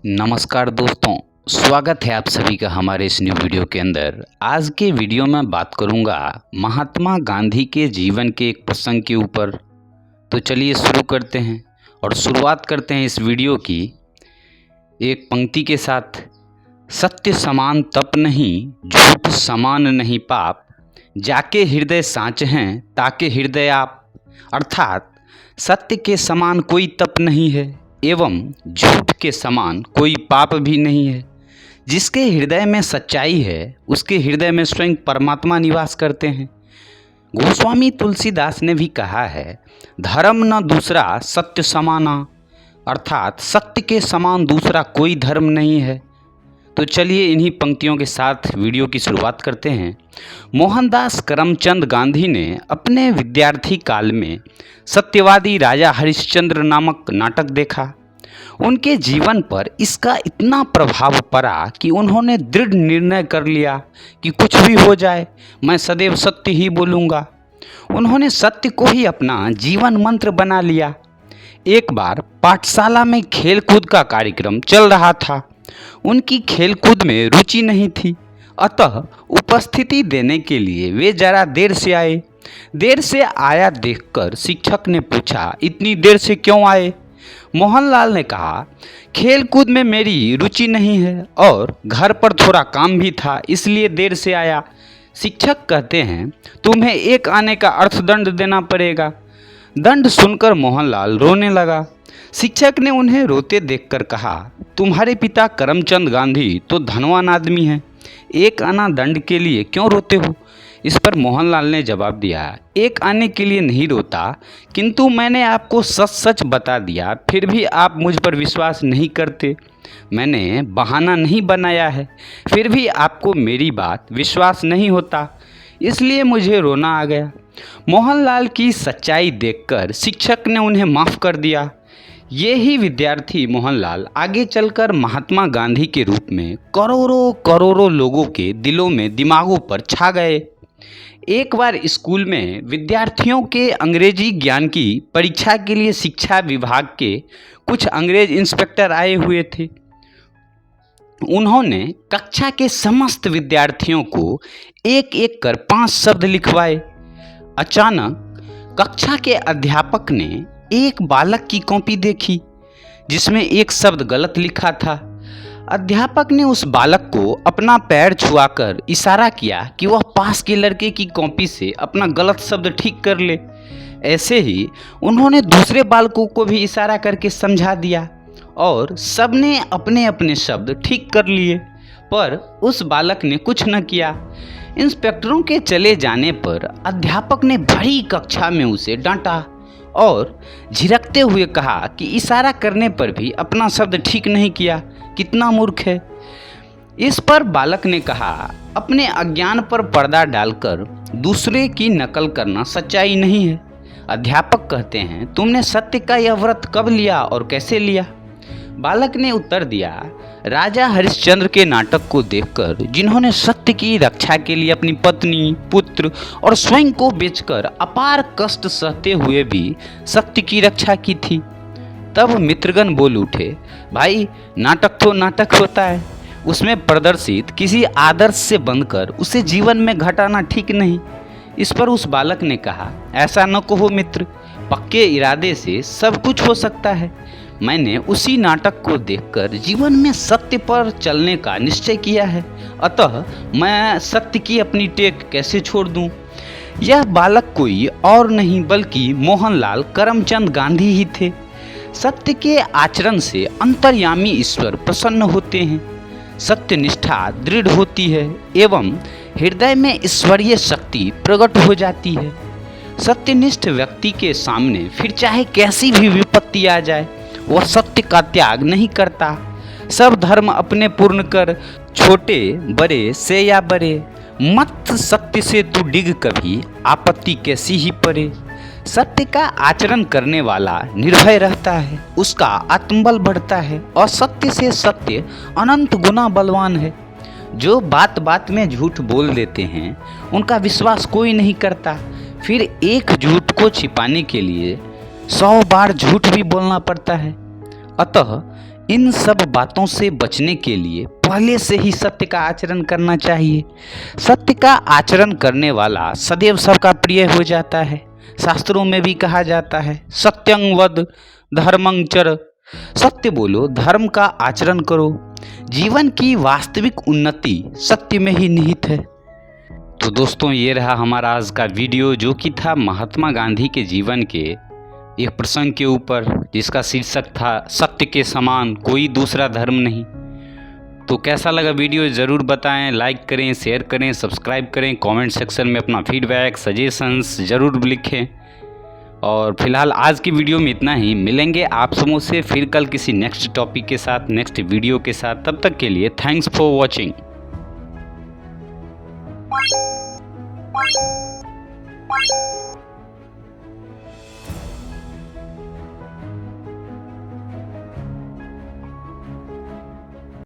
नमस्कार दोस्तों, स्वागत है आप सभी का हमारे इस न्यू वीडियो के अंदर। आज के वीडियो में बात करूंगा महात्मा गांधी के जीवन के एक प्रसंग के ऊपर। तो चलिए शुरू करते हैं और शुरुआत करते हैं इस वीडियो की एक पंक्ति के साथ। सत्य समान तप नहीं, झूठ समान नहीं पाप, जाके हृदय साँच हैं ताके हृदय आप। अर्थात सत्य के समान कोई तप नहीं है एवं झूठ के समान कोई पाप भी नहीं है। जिसके हृदय में सच्चाई है उसके हृदय में स्वयं परमात्मा निवास करते हैं। गोस्वामी तुलसीदास ने भी कहा है, धर्म न दूसरा सत्य समाना। अर्थात सत्य के समान दूसरा कोई धर्म नहीं है। तो चलिए इन्हीं पंक्तियों के साथ वीडियो की शुरुआत करते हैं। मोहनदास करमचंद गांधी ने अपने विद्यार्थी काल में सत्यवादी राजा हरिश्चंद्र नामक नाटक देखा। उनके जीवन पर इसका इतना प्रभाव पड़ा कि उन्होंने दृढ़ निर्णय कर लिया कि कुछ भी हो जाए मैं सदैव सत्य ही बोलूँगा। उन्होंने सत्य को ही अपना जीवन मंत्र बना लिया। एक बार पाठशाला में खेलकूद का कार्यक्रम चल रहा था। उनकी खेलकूद में रुचि नहीं थी, अतः उपस्थिति देने के लिए वे जरा देर से आए। देर से आया देखकर शिक्षक ने पूछा, इतनी देर से क्यों आए? मोहनलाल ने कहा, खेलकूद में मेरी रुचि नहीं है और घर पर थोड़ा काम भी था, इसलिए देर से आया। शिक्षक कहते हैं, तुम्हें एक आने का अर्थदंड देना पड़ेगा। दंड सुनकर मोहनलाल रोने लगा। शिक्षक ने उन्हें रोते देखकर कहा, तुम्हारे पिता करमचंद गांधी तो धनवान आदमी हैं, एक आना दंड के लिए क्यों रोते हो? इस पर मोहनलाल ने जवाब दिया, एक आने के लिए नहीं रोता, किंतु मैंने आपको सच सच बता दिया, फिर भी आप मुझ पर विश्वास नहीं करते। मैंने बहाना नहीं बनाया है, फिर भी आपको मेरी बात विश्वास नहीं होता, इसलिए मुझे रोना आ गया। मोहनलाल की सच्चाई देखकर शिक्षक ने उन्हें माफ़ कर दिया। ये ही विद्यार्थी मोहनलाल आगे चलकर महात्मा गांधी के रूप में करोड़ों करोड़ों लोगों के दिलों में दिमागों पर छा गए। एक बार स्कूल में विद्यार्थियों के अंग्रेजी ज्ञान की परीक्षा के लिए शिक्षा विभाग के कुछ अंग्रेज इंस्पेक्टर आए हुए थे। उन्होंने कक्षा के समस्त विद्यार्थियों को एक एक कर 5 शब्द लिखवाए। अचानक कक्षा के अध्यापक ने एक बालक की कॉपी देखी जिसमें एक शब्द गलत लिखा था। अध्यापक ने उस बालक को अपना पैर छुआकर इशारा किया कि वह पास के लड़के की कॉपी से अपना गलत शब्द ठीक कर ले। ऐसे ही उन्होंने दूसरे बालकों को भी इशारा करके समझा दिया और सबने अपने अपने शब्द ठीक कर लिए, पर उस बालक ने कुछ न किया। इंस्पेक्टरों के चले जाने पर अध्यापक ने भरी कक्षा में उसे डांटा और झिड़कते हुए कहा कि इशारा करने पर भी अपना शब्द ठीक नहीं किया, कितना मूर्ख है। इस पर बालक ने कहा, अपने अज्ञान पर पर्दा डालकर दूसरे की नकल करना सच्चाई नहीं है। अध्यापक कहते हैं, तुमने सत्य का यह व्रत कब लिया और कैसे लिया? बालक ने उत्तर दिया, राजा हरिश्चंद्र के नाटक को देखकर, जिन्होंने सत्य की रक्षा के लिए अपनी पत्नी, पुत्र और स्वयं को बेचकर अपार कष्ट सहते हुए भी सत्य की रक्षा की थी। तब मित्रगण बोल उठे, भाई नाटक तो नाटक होता है, उसमें प्रदर्शित किसी आदर्श से बनकर उसे जीवन में घटाना ठीक नहीं। इस पर उस बालक ने कहा, ऐसा न कहो मित्र, पक्के इरादे से सब कुछ हो सकता है। मैंने उसी नाटक को देखकर जीवन में सत्य पर चलने का निश्चय किया है, अतः मैं सत्य की अपनी टेक कैसे छोड़ दूं? यह बालक कोई और नहीं बल्कि मोहनलाल करमचंद गांधी ही थे। सत्य के आचरण से अंतर्यामी ईश्वर प्रसन्न होते हैं, सत्य निष्ठा दृढ़ होती है एवं हृदय में ईश्वरीय शक्ति प्रकट हो जाती है। सत्यनिष्ठ व्यक्ति के सामने फिर चाहे कैसी भी विपत्ति आ जाए, वह सत्य का त्याग नहीं करता। सब धर्म अपने पूर्ण कर, छोटे बड़े से या बड़े, मत सत्य से तू डिग कभी, आपत्ति कैसी ही पड़े। सत्य का आचरण करने वाला निर्भय रहता है, उसका आत्मबल बढ़ता है और सत्य से सत्य अनंत गुना बलवान है। जो बात बात में झूठ बोल देते हैं उनका विश्वास कोई नहीं करता, फिर एक झूठ को छिपाने के लिए 100 बार झूठ भी बोलना पड़ता है। अतः इन सब बातों से बचने के लिए पहले से ही सत्य का आचरण करना चाहिए। सत्य का आचरण करने वाला सदैव सबका प्रिय हो जाता है। शास्त्रों में भी कहा जाता है, सत्यं वद धर्मं चर। सत्य बोलो, धर्म का आचरण करो। जीवन की वास्तविक उन्नति सत्य में ही निहित है। तो दोस्तों, ये रहा हमारा आज का वीडियो, जो कि था महात्मा गांधी के जीवन के एक प्रसंग के ऊपर, जिसका शीर्षक था सत्य के समान कोई दूसरा धर्म नहीं। तो कैसा लगा वीडियो ज़रूर बताएं, लाइक करें, शेयर करें, सब्सक्राइब करें, कमेंट सेक्शन में अपना फीडबैक सजेशंस ज़रूर लिखें। और फिलहाल आज की वीडियो में इतना ही। मिलेंगे आप सबों से फिर कल किसी नेक्स्ट टॉपिक के साथ, नेक्स्ट वीडियो के साथ। तब तक के लिए थैंक्स फॉर वॉचिंग।